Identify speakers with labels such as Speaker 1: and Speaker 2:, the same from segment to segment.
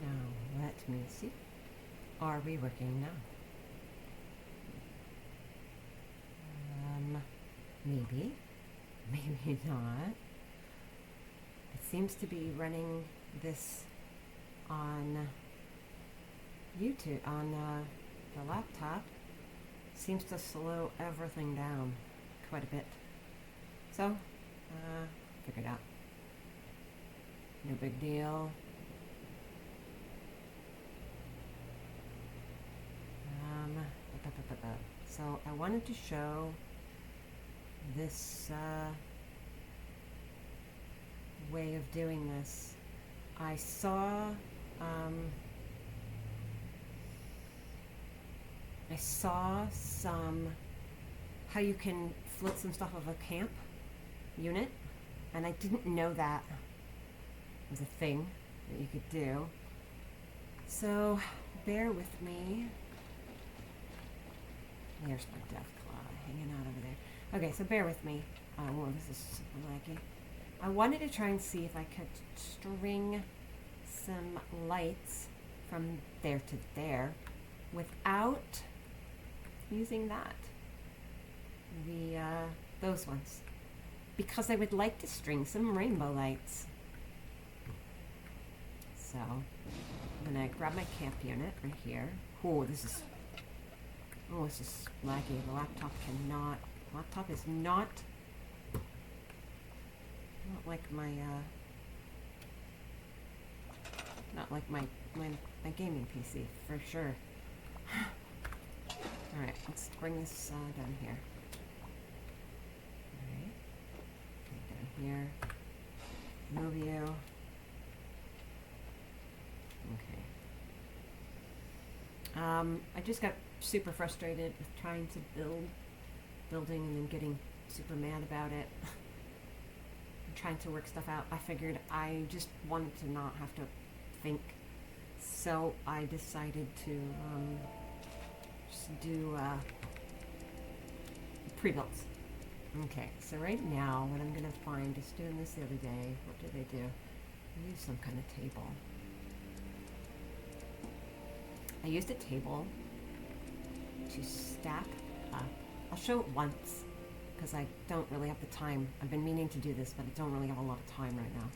Speaker 1: Now, let me see. Are we working now? Maybe. Maybe not. It seems to be running this on YouTube, on the laptop. Seems to slow everything down quite a bit. So, figured out. No big deal. So I wanted to show this way of doing this. I saw some how you can flip some stuff of a camp unit, and I didn't know that was a thing that you could do. So bear with me. There's my death claw hanging out over there. Okay, so bear with me. Oh, this is super laggy. I wanted to try and see if I could string some lights from there to there without using that. Those ones. Because I would like to string some rainbow lights. So, I'm gonna grab my camp unit right here. Oh, this is laggy. The laptop is not like my, not like my gaming PC, for sure. Alright, let's bring this down here. Alright, down here. Move you. Okay. I just got super frustrated with trying to building and then getting super mad about it. Trying to work stuff out. I figured I just wanted to not have to think. So I decided to just do pre-builds. Okay, so right now what I'm going to find, just doing this the other day, what did I do? I used some kind of table. I used a table to stack up. I'll show it once because I don't really have the time. I've been meaning to do this, but I don't really have a lot of time right now.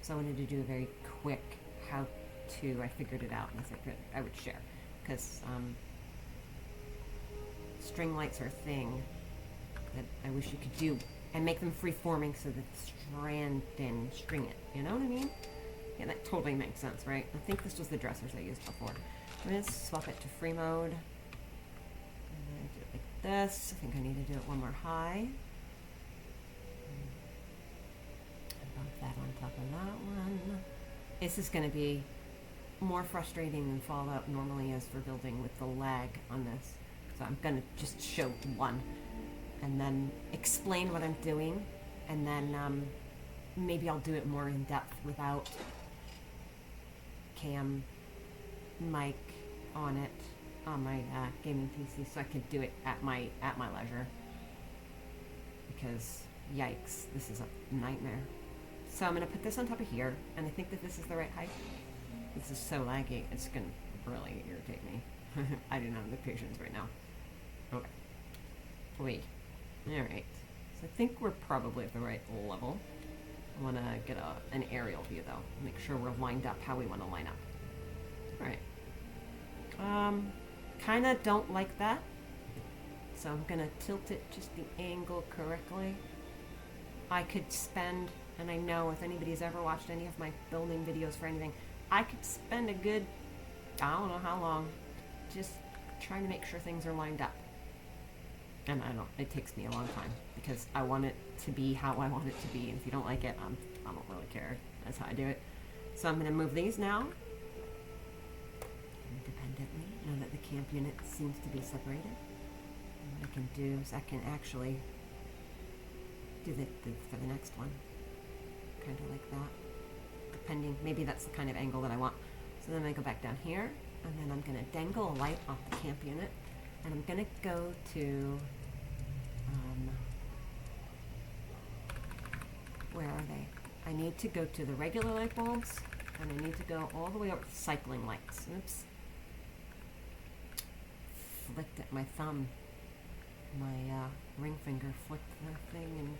Speaker 1: So I wanted to do a very quick how-to. I figured it out and I said I would share because string lights are a thing that I wish you could do and make them free-forming so that string it. You know what I mean? Yeah, that totally makes sense, right? I think this was the dressers I used before. I'm going to swap it to free mode. And do it like this. I think I need to do it one more high. And bump that on top of that one. This is going to be more frustrating than Fallout normally is for building with the lag on this. So I'm going to just show one and then explain what I'm doing, and then maybe I'll do it more in depth without cam mic on it on my gaming PC, so I could do it at my leisure. Because yikes, this is a nightmare. So I'm gonna put this on top of here, and I think that this is the right height. This is so laggy, it's gonna really irritate me. I do not have the patience right now. Okay. Wait. Alright. So I think we're probably at the right level. I want to get an aerial view though. Make sure we're lined up how we want to line up. Alright. Kinda don't like that. So I'm gonna tilt it just the angle correctly. I could spend, and I know if anybody's ever watched any of my building videos for anything, I could spend a good, I don't know how long, just trying to make sure things are lined up. And it takes me a long time because I want it to be how I want it to be. And if you don't like it, I don't really care. That's how I do it. So I'm going to move these now. Independently, now that the camp unit seems to be separated. And what I can do is I can actually do for the next one. Kind of like that. Depending, maybe that's the kind of angle that I want. So then I go back down here, and then I'm going to dangle a light off the camp unit. And I'm going to go to, where are they? I need to go to the regular light bulbs And I need to go all the way over to cycling lights. Oops. Flicked at my thumb. My ring finger flicked the thing and...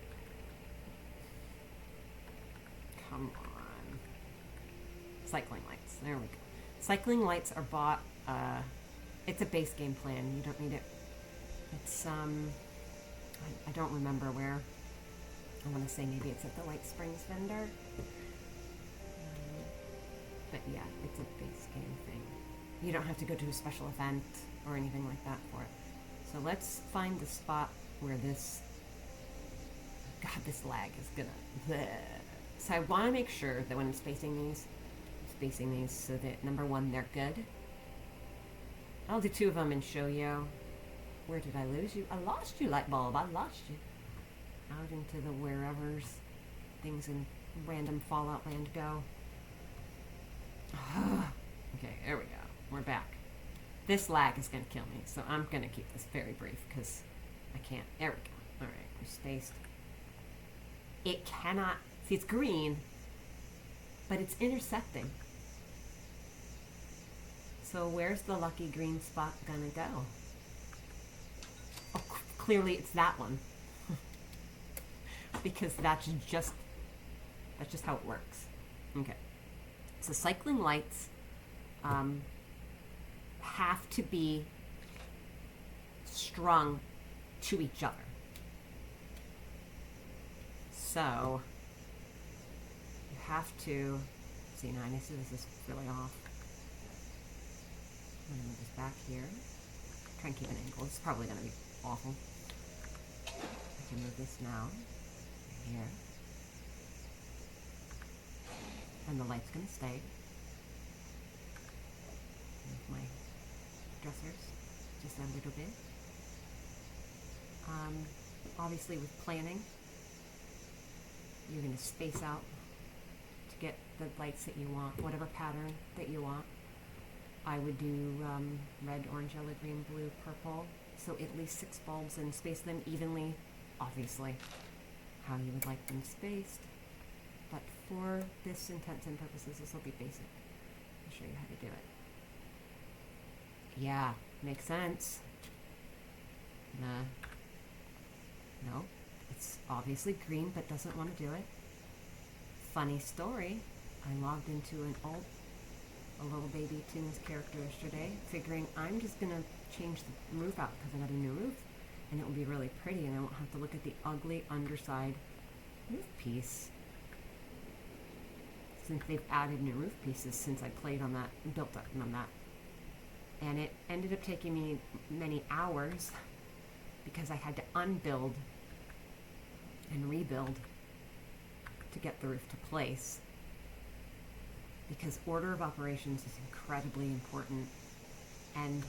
Speaker 1: Come on. Cycling lights. There we go. Cycling lights are bought... it's a base game plan. You don't need it. It's, I don't remember where. I want to say maybe it's at the Light Springs vendor. But yeah, it's a base game thing. You don't have to go to a special event or anything like that for it. So let's find the spot where this... God, this lag is gonna... Bleh. So I want to make sure that when I'm spacing these so that, number one, they're good. I'll do 2 of them and show you. Where did I lose you? I lost you, light bulb. I lost you. Out into the wherevers things in random Fallout land go. Okay, there we go. We're back. This lag is going to kill me, so I'm going to keep this very brief because I can't. There we go. All right, we're spaced. It cannot... See, it's green, but it's intersecting. So where's the lucky green spot going to go? Oh, clearly it's that one. Because that's just how it works. Okay. So cycling lights have to be strung to each other. So you have to see now. I see this is really off. I'm gonna move this back here. Try and keep an angle. It's probably gonna be awful. I can move this now. Here. And the light's gonna stay. Move my dressers just a little bit. Obviously with planning, you're gonna space out to get the lights that you want, whatever pattern that you want. I would do red, orange, yellow, green, blue, purple. So at least 6 bulbs and space them evenly, obviously. How you would like them spaced. But for this intents and purposes, this will be basic. I'll show you how to do it. Yeah, makes sense. No, it's obviously green, but doesn't want to do it. Funny story, I logged into a little baby Tim's character yesterday, figuring I'm just going to change the roof out because I got a new roof. And it will be really pretty, and I won't have to look at the ugly underside roof piece. Since they've added new roof pieces since I played on that, built up on that. And it ended up taking me many hours because I had to unbuild and rebuild to get the roof to place. Because order of operations is incredibly important, and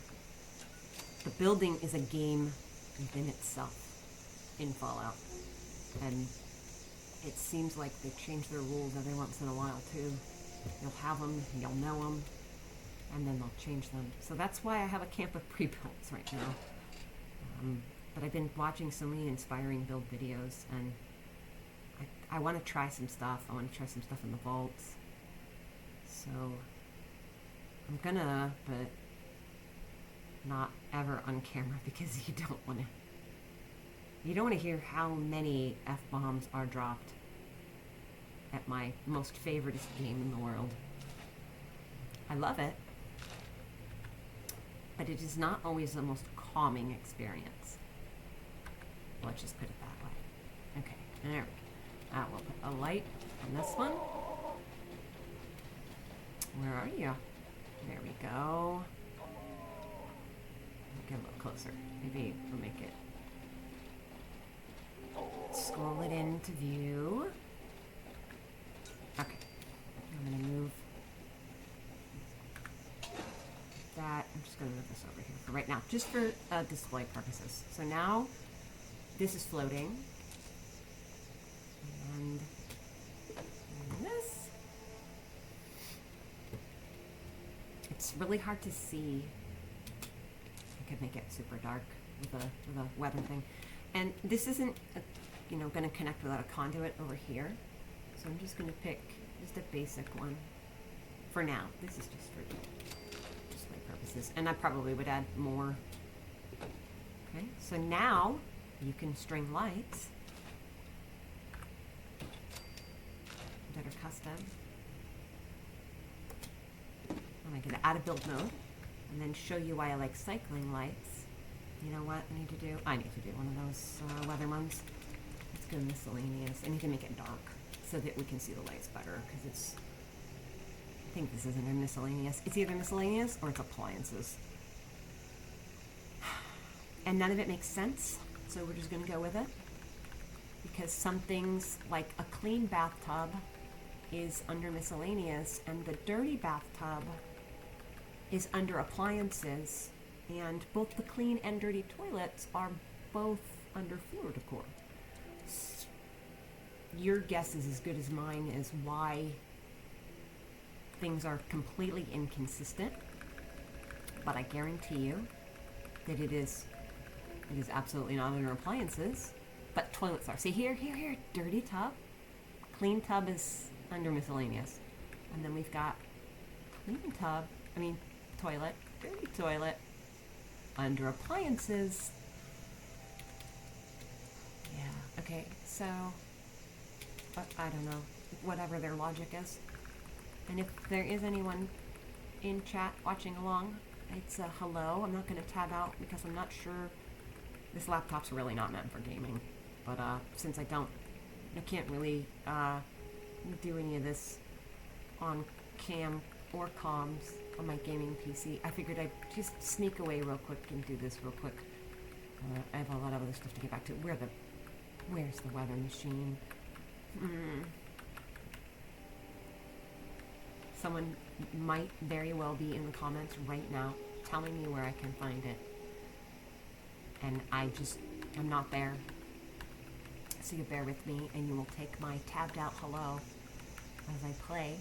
Speaker 1: the building is a game within itself in Fallout, and it seems like they change their rules every once in a while too. You'll have them, you'll know them, and then they'll change them. So that's why I have a camp of pre-builds right now. But I've been watching so many inspiring build videos, and I want to try some stuff. I want to try some stuff in the vaults. So I'm gonna, but not ever on camera because you don't want to hear how many F-bombs are dropped at my most favoriteest game in the world. I love it, but it is not always the most calming experience. Let's just put it that way. Okay, there we go. We'll put a light on this one. Where are you? There we go. Get a little closer. Maybe we'll make it. Scroll it into view. Okay. I'm going to move that. I'm just going to move this over here for right now, just for display purposes. So now this is floating. And this. It's really hard to see. I could make it super dark with a weather thing. And this isn't, going to connect without a conduit over here. So I'm just going to pick just a basic one. for now. This is just for display purposes. And I probably would add more. Okay, so now you can string lights that are custom. And I can add a build mode and then show you why I like cycling lights. You know what I need to do? I need to do one of those weather ones. Let's go miscellaneous. I need to make it dark so that we can see the lights better, because it's, I think this isn't in miscellaneous. It's either miscellaneous or it's appliances. And none of it makes sense, so we're just gonna go with it. Because some things, like a clean bathtub, is under miscellaneous, and the dirty bathtub is under appliances, and both the clean and dirty toilets are both under floor decor. Your guess is as good as mine as why things are completely inconsistent, but I guarantee you that it is absolutely not under appliances, but toilets are. See here, dirty tub, clean tub is under miscellaneous, and then we've got toilet, dirty toilet, under appliances. Yeah, okay, so, but I don't know, whatever their logic is. And if there is anyone in chat watching along, it's a hello. I'm not going to tab out because I'm not sure this laptop's really not meant for gaming. But since I can't really do any of this on cam or comms on my gaming PC, I figured I'd just sneak away real quick and do this real quick. I have a lot of other stuff to get back to. Where's the weather machine? Someone might very well be in the comments right now telling me where I can find it. And I'm not there. So you bear with me, and you will take my tabbed out hello as I play.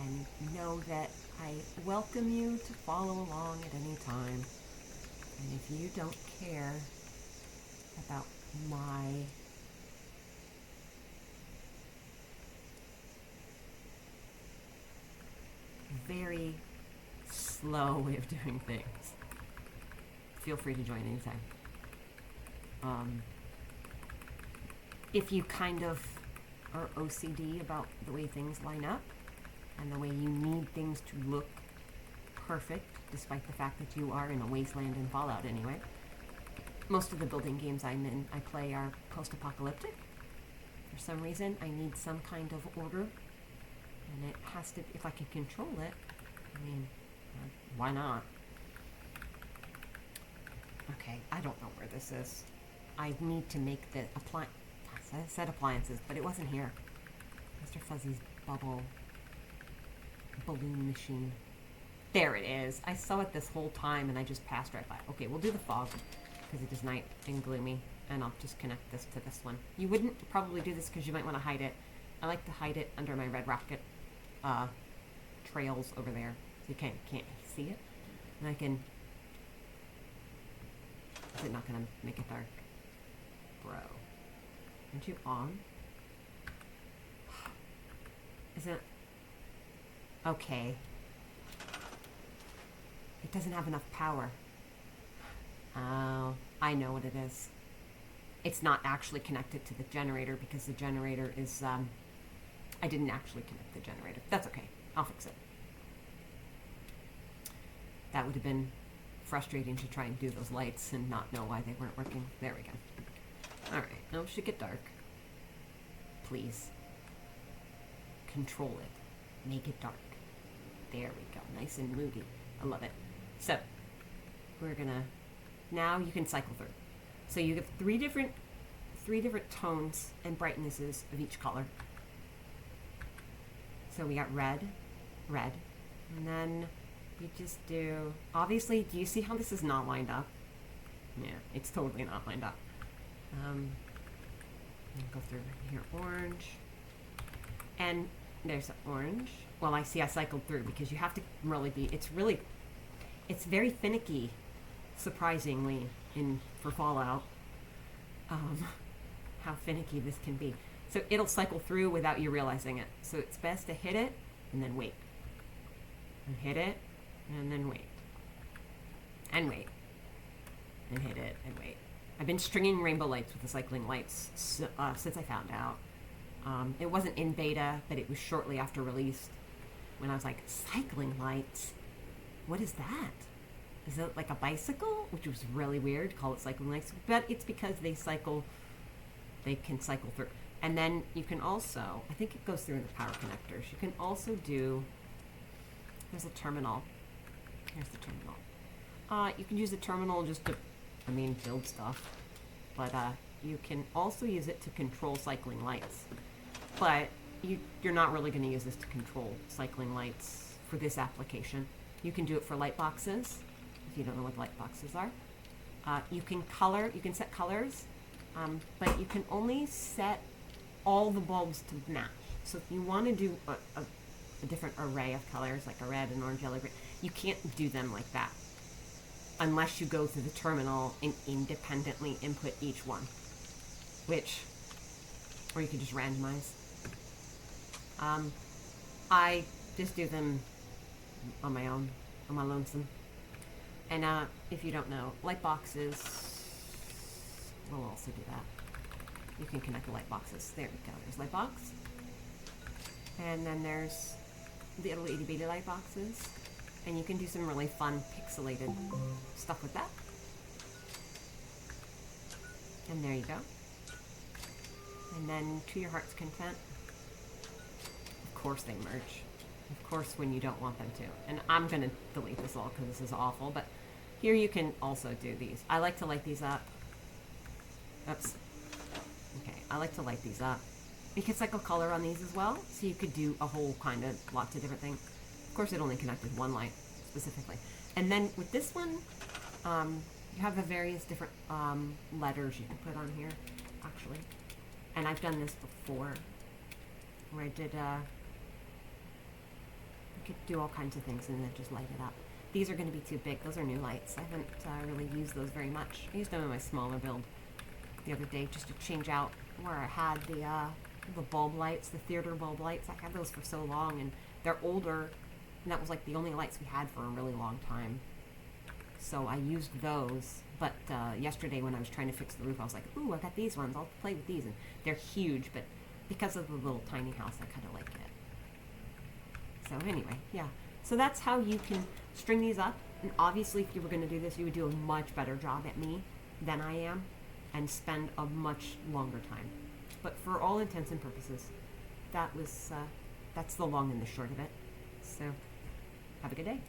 Speaker 1: And know that I welcome you to follow along at any time. And if you don't care about my very slow way of doing things, feel free to join anytime. If you kind of are OCD about the way things line up and the way you need things to look perfect, despite the fact that you are in a wasteland in Fallout anyway. Most of the building games I play are post-apocalyptic. For some reason, I need some kind of order, and it has to, if I can control it, why not? Okay, I don't know where this is. I need to make the I said appliances, but it wasn't here. Mr. Fuzzy's balloon machine. There it is. I saw it this whole time and I just passed right by. Okay, we'll do the fog because it is night and gloomy, and I'll just connect this to this one. You wouldn't probably do this because you might want to hide it. I like to hide it under my red rocket trails over there, so you can't see it. And I can. Is it not gonna make it dark, bro? Aren't you on? Is it? Okay. It doesn't have enough power. Oh, I know what it is. It's not actually connected to the generator because the generator is, I didn't actually connect the generator. That's okay. I'll fix it. That would have been frustrating to try and do those lights and not know why they weren't working. There we go. Alright, now it should get dark. Please. Control it. Make it dark. There we go. Nice and moody. I love it. So, we're gonna, now you can cycle through. So you have three different tones and brightnesses of each color. So we got red, and then you just do, obviously, do you see how this is not lined up? Yeah, it's totally not lined up. Go through here, orange, and there's orange. Well, I cycled through because you have to really be, it's very finicky, surprisingly, for Fallout, how finicky this can be. So it'll cycle through without you realizing it. So it's best to hit it and then wait. and hit it, and then wait. And wait. And hit it, and wait. I've been stringing rainbow lights with the cycling lights since I found out. It wasn't in beta, but it was shortly after release when I was like, cycling lights? What is that? Is it like a bicycle? Which was really weird, call it cycling lights. But it's because they can cycle through. And then you can also, I think it goes through the power connectors. You can also do, there's a terminal. Here's the terminal. You can use the terminal just to, build stuff. But you can also use it to control cycling lights. But you're not really going to use this to control cycling lights for this application. You can do it for light boxes, if you don't know what light boxes are. You can set colors, but you can only set all the bulbs to match. So if you want to do a different array of colors, like a red, an orange, yellow, green, you can't do them like that unless you go through the terminal and independently input each one, or you can just randomize. I just do them on my own, on my lonesome. And if you don't know, light boxes will also do that. You can connect the light boxes. There we go. There's light box. And then there's the little itty bitty light boxes. And you can do some really fun pixelated stuff with that. And there you go. And then to your heart's content, of course they merge. Of course when you don't want them to. And I'm going to delete this all because this is awful. But here you can also do these. I like to light these up. Oops. Okay, I like to light these up. You can cycle color on these as well. So you could do a whole kind of lots of different things. Of course it only connected one light specifically. And then with this one, you have the various different letters you can put on here, actually. And I've done this before, where I did, you could do all kinds of things and then just light it up. These are going to be too big. Those are new lights. I haven't really used those very much. I used them in my smaller build the other day just to change out where I had the bulb lights, the theater bulb lights. I had those for so long, and they're older, and that was like the only lights we had for a really long time. So I used those, but yesterday when I was trying to fix the roof, I was like, ooh, I got these ones. I'll play with these. And they're huge, but because of the little tiny house, I kind of like it. So anyway, yeah. So that's how you can string these up. And obviously, if you were going to do this, you would do a much better job at me than I am and spend a much longer time. But for all intents and purposes, that's the long and the short of it. So have a good day.